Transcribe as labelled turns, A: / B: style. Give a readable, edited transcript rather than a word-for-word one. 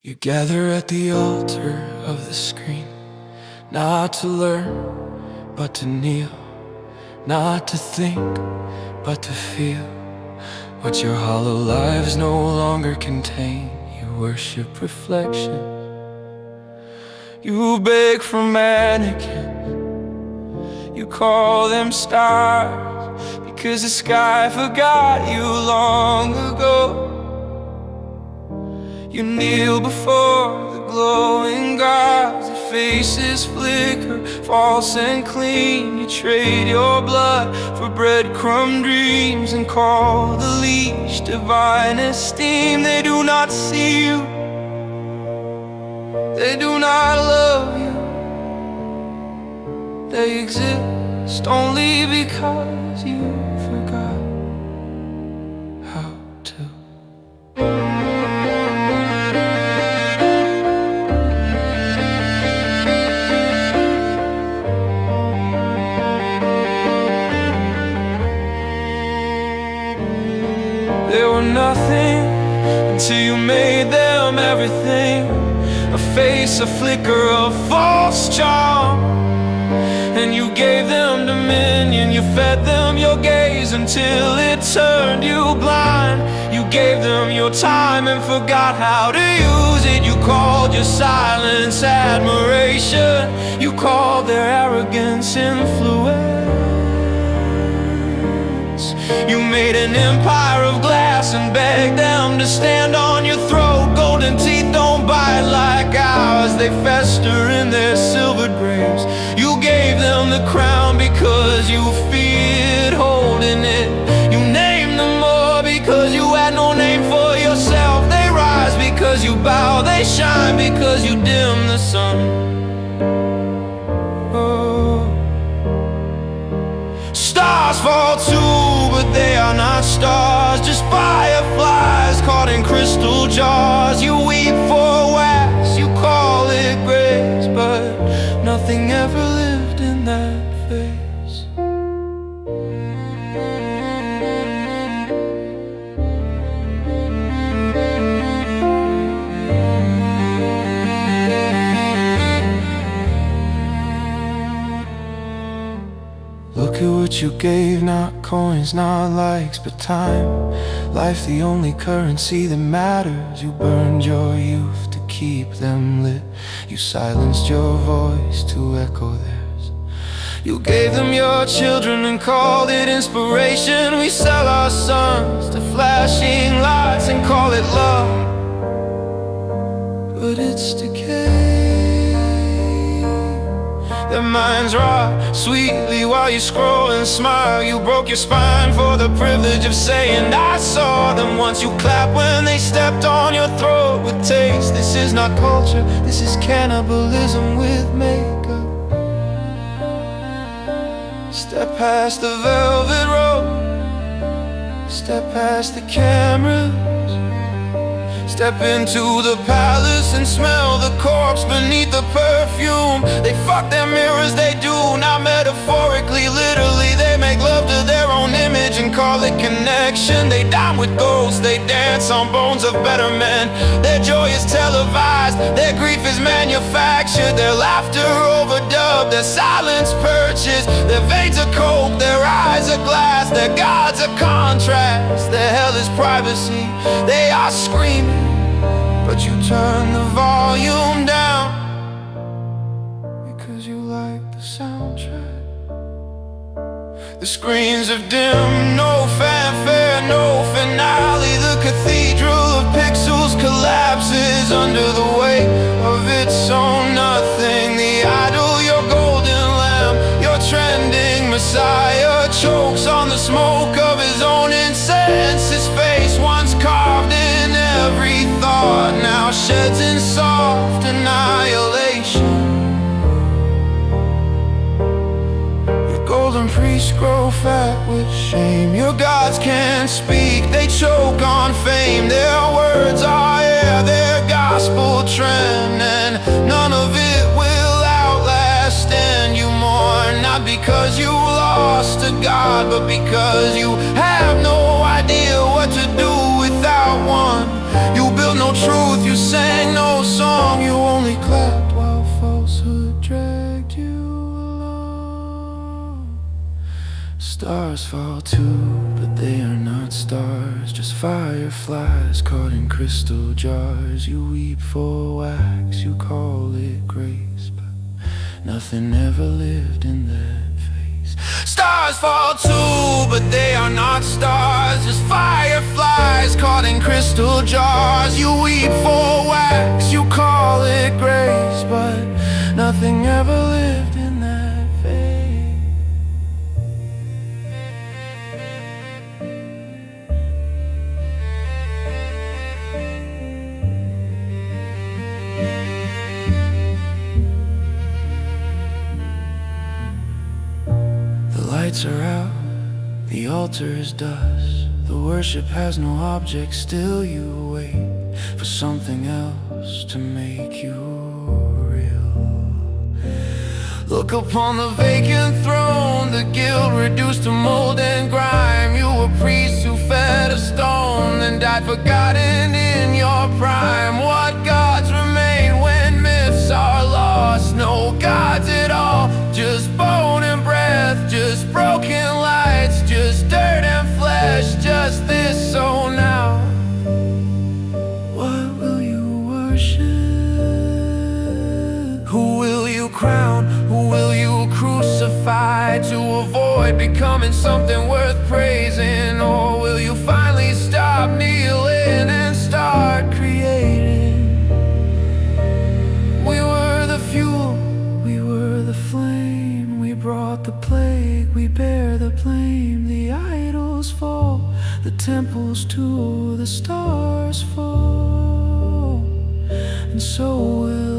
A: You gather at the altar of the screen, not to learn, but to kneel, not to think, but to feel what your hollow lives no longer contain. You worship reflection, you beg for mannequins, you call them stars, because the sky forgot you long ago. You kneel before the glowing gods, their faces flicker, false and clean. You trade your blood for breadcrumb dreams and call the leash divine esteem. They do not see you, they do not love you, they exist only because you forgot how to. They were nothing until you made them everything. A face, a flicker of false charm, and you gave them dominion. You fed them your gaze until it turned you blind. You gave them your time and forgot how to use it. You called your silence admiration, you called their arrogance influence. You made an empire of glass and begged them to stand on your throat. Golden teeth don't bite like ours, they fester in their silver graves. You gave them the crown because you feared holding it. You named them more because you had no name for yourself. They rise because you bow, they shine because you dim the sun. Oh. Stars fall too, but they are not stars, just fireflies caught in crystal jars. You weep for wax, you call it grace, but nothing ever lived in that face. Look at what you gave, not coins, not likes, but time. Life, the only currency that matters. You burned your youth to keep them lit. You silenced your voice to echo theirs. You gave them your children and called it inspiration. We sell our sons to flashing lights and call it love, but it's decay. Their minds rot sweetly while you scroll and smile. You broke your spine for the privilege of saying I saw them once. You clapped when they stepped on your throat with taste. This is not culture, this is cannibalism with makeup. Step past the velvet rope, step past the cameras, step into the palace and smell the corpse beneath the perfume. They fuck their mirrors, they do, not metaphorically, literally. They make love to their own image and call it connection. They dine with ghosts, they dance on bones of better men. Their joy is televised, their grief is manufactured. Their laughter overdubbed, their silence purchased. Their veins are coke, their eyes are glass. Their gods are contrast, their hell is privacy. They are screaming, but you turn the volume down because you like the soundtrack. The screens have dimmed, no fanfare, no finale. The cathedral of pixels collapses under the weight of its own nothing. The idol, your golden lamb, your trending messiah, chokes on the smoke of his own incense. His face, once carved in every thought, now sheds in soft annihilation. Your golden priests grow fat with shame. Your gods can't speak, they choke on fame. Their words are air, their gospel trend, and none of it will outlast. And you mourn, not because you lost to God, but because you have no idea what to do without one. You built no truth, you sang no Stars fall too, but they are not stars, just fireflies caught in crystal jars. You weep for wax, you call it grace, but nothing ever lived in that face. Stars fall too, but they are not stars, just fireflies caught in crystal jars. You weep for wax, you call it grace, but nothing ever lived in that face. The lights are out, the altar is dust. The worship has no object, still you wait for something else to make you real. Look upon the vacant throne, the guild reduced to mold and grime. You were priests who fed a stone and died forgotten in your prime. What gods remain when myths are lost? No gods at all, just bone and breath, just broken lights, just dirt and flesh, just this. So now, what will you worship? Who will you crown? Who will you crucify to avoid becoming something worth praising? Or will you finally stop kneeling and start creating? We were the fuel, we were the flame, we brought the plague, we bear the blame. The idols fall, the temples too, the stars fall, and so will